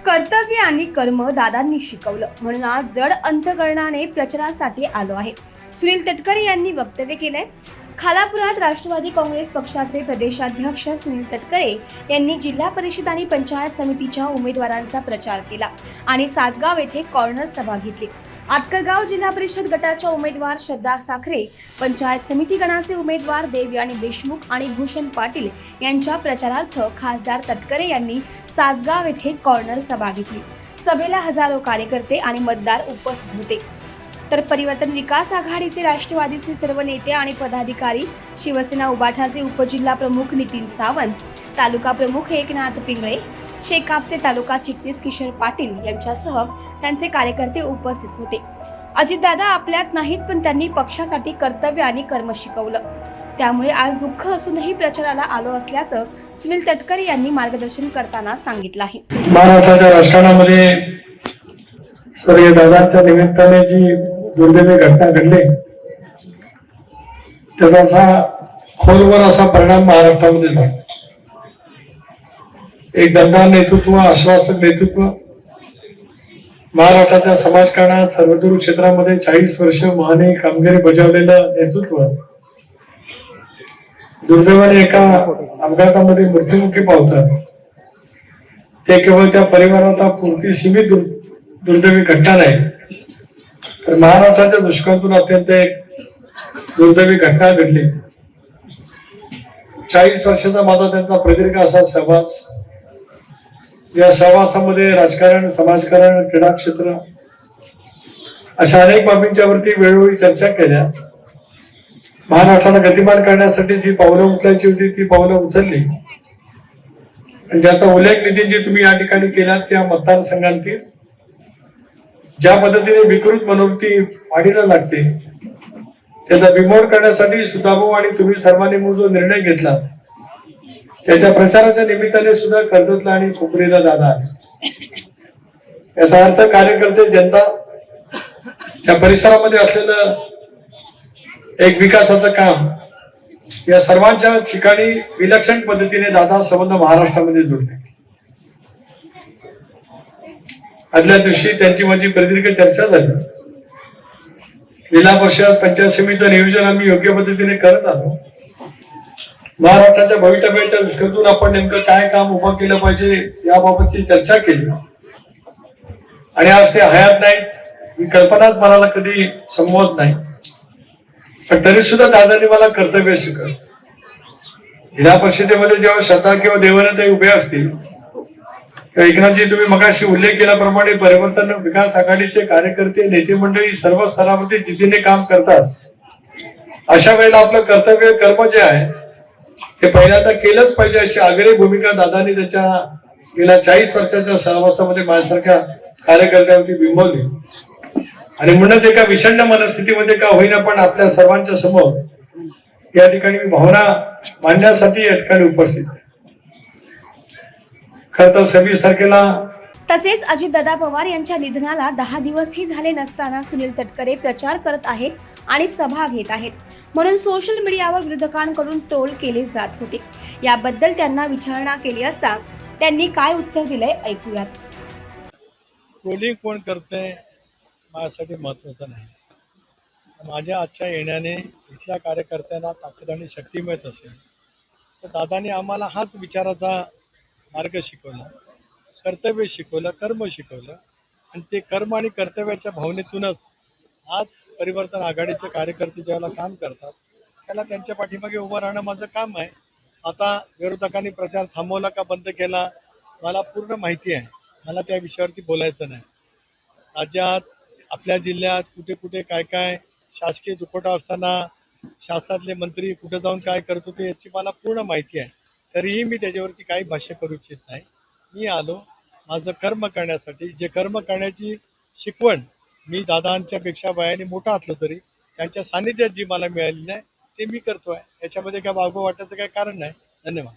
कर्तव्य आणि कर्म दादांनी शिकवलं म्हणून आज जड अंतकरणाने प्रचारासाठी आलो आहे. सुनील तटकरे यांनी वक्तव्य केलंय. खालापुरात राष्ट्रवादी काँग्रेस पक्षाचे प्रदेशाध्यक्ष सुनील तटकरे यांनी जिल्हा परिषद आणि पंचायत समितीच्या उमेदवारांचा प्रचार केला आणि सासगाव येथे कॉर्नर सभा घेतली. आतकरगाव जिल्हा परिषद गटाच्या उमेदवार श्रद्धा साखरे, पंचायत समिती गणाचे उमेदवार देवयानी देशमुख आणि भूषण पाटील यांच्या प्रचारार्थ खासदार तटकरे यांनी सासगाव येथे कॉर्नर सभा घेतली. सभेला हजारो कार्यकर्ते आणि मतदार उपस्थित होते. तर परिवर्तन विकास आघाडीचे राष्ट्रवादीचे सर्व नेते आणि पदाधिकारी, शिवसेना उबाठाचे उपजिल्हा प्रमुख नितीन सावंत, तालुका प्रमुख एकनाथ पिंगळे, शेकापचे तालुका चिटणीस किशोर पाटील यांच्यासह त्यांचे कार्यकर्ते उपस्थित होते. अजितदादा आपल्यात नाहीत, पण त्यांनी पक्षासाठी कर्तव्य आणि कर्म शिकवलं. त्यामुळे आज दुःख असूनही प्रचाराला आलो असल्याचं सुनील तटकरे यांनी मार्गदर्शन करताना सांगितलं आहे. महाराष्ट्राच्या राजकारणामध्ये स्वर्गीय दादांच्या निमित्ताने जी दुर्दैवी घटना घडली त्याचा खोलवर असा परिणाम महाराष्ट्रामध्ये झाला. एक दमदार नेतृत्व, आश्वासक नेतृत्व, महाराष्ट्राच्या समाजकारणात सर्वदूर क्षेत्रामध्ये 40 वर्ष महाने कामगिरी बजावलेलं नेतृत्व दुर्दैवाने एका अपघातामध्ये मृत्युमुखी पावतात. ते केवळ त्या परिवाराचा पुरती सीमित दुर्दैवी घटना नाही, तर महाराष्ट्राच्या दुष्काळातून अत्यंत एक दुर्दैवी घटना घडली. 40 वर्षाचा माझा त्यांचा प्रदीर्घ असा सहवास. या सहवासामध्ये राजकारण, समाजकारण, क्रीडा क्षेत्र अशा अनेक बाबींच्या वरती वेळोवेळी चर्चा केल्या. महाराष्ट्राला गतिमान करण्यासाठी जी पावलं उचलायची होती ती पावलं उचलली आणि ज्याचा उल्लेख नितीनजी तुम्ही या ठिकाणी केलात. त्या मतदारसंघातील ज्या पद्धतीने विकृत मनोवृत्ती वाढीला लागते त्याचा बिमोड करण्यासाठी सुधाभाऊ आणि तुम्ही सर्वांनी जो निर्णय घेतला त्याच्या प्रचाराच्या निमित्ताने सुद्धा कर्जतला आणि खोपरीला दादा. याचा अर्थ कार्यकर्ते, जनता, त्या परिसरामध्ये असलेलं एक विकासाचं काम या सर्वांच्या ठिकाणी विलक्षण पद्धतीने दादा संबंध महाराष्ट्रामध्ये जोडले. आदल्या दिवशी त्यांची माझी प्रदीर्घ चर्चा झाली. जिल्हा परिषद, पंचायत समितीचं नियोजन आम्ही योग्य पद्धतीने करत आलो. महाराष्ट्राच्या भवितव्याच्या दृष्टीतून आपण नेमकं काय काम उभं केलं पाहिजे याबाबतची चर्चा केली आणि आज ते हयात नाही ही कल्पनाच मनाला कधी संभवत नाही. पण तरी सुद्धा दादांनी मला कर्तव्य शिकवलं. जिल्हा परिषदेमध्ये जेव्हा श्रद्धा किंवा देवाने उभे असतील तेव्हा एकनाथजी तुम्ही मगाशी उल्लेख केल्याप्रमाणे परिवर्तन विकास आघाडीचे कार्यकर्ते, नेते मंडळी सर्व स्तरावरती जिद्दीने काम करतात. अशा वेळेला आपलं कर्तव्य, कर्म जे आहे ते पहिल्यांदा केलंच पाहिजे अशी आग्रही भूमिका दादांनी त्याच्या गेल्या 40 वर्षाच्या सहवासामध्ये माझ्यासारख्या कार्यकर्त्यांवरती बिंबवली आणि म्हणूनच एका विषण्ण मनस्थितीमध्ये का होईना पण आपल्या सर्वांच्या समोर या ठिकाणी मी भावना मांडण्यासाठी या ठिकाणी उपस्थित आहे. खरं तर 26 तारखेला तसेच अजितदादा पवार यांच्या निधनाला 10 दिवसही झाले नसताना सुनील तटकरे प्रचार करत आहेत आणि सभा घेत आहेत म्हणून सोशल मीडियावर विरोधकांकडून ट्रोल केले जात होते. याबद्दल त्यांना विचारणा केली असता त्यांनी काय उत्तर दिलंय ऐकूयात. ट्रोलिंग कोण करतंय माझ्यासाठी महत्वाचं नाही. माझ्या आजच्या येण्याने इथल्या कार्यकर्त्यांना ताकद आणि शक्ती मिळत असेल तर दादांनी आम्हाला हाच विचाराचा मार्ग शिकवला, कर्तव्य शिकवलं, कर्म शिकवलं आणि ते कर्म आणि कर्तव्याच्या भावनेतूनच आज परिवर्तन आघाडीचे कार्यकर्ते ज्याला काम करतात त्याला त्यांच्या पाठीमागे उभं राहणं माझं काम आहे. आता विरोधकांनी प्रचार थांबवला का बंद केला मला पूर्ण माहिती आहे. मला त्या विषयावरती बोलायचं नाही. राज्यात, आपल्या जिल्ह्यात कुठे कुठे काय काय शासकीय दुखोटा असताना शासनातले मंत्री कुठे जाऊन काय करत होते याची मला पूर्ण माहिती आहे. तरीही मी त्याच्यावरती काही भाष्य करू इच्छित नाही. मी आलो माझं कर्म करण्यासाठी. जे कर्म करण्याची शिकवण मी दादांच्या पेक्षा वयाने मोठा असलो तरी त्यांच्या सानिध्यात जी मला मिळाली नाही ते मी करतोय. याच्यामध्ये काय वागवं वाटायचं काही कारण नाही. धन्यवाद.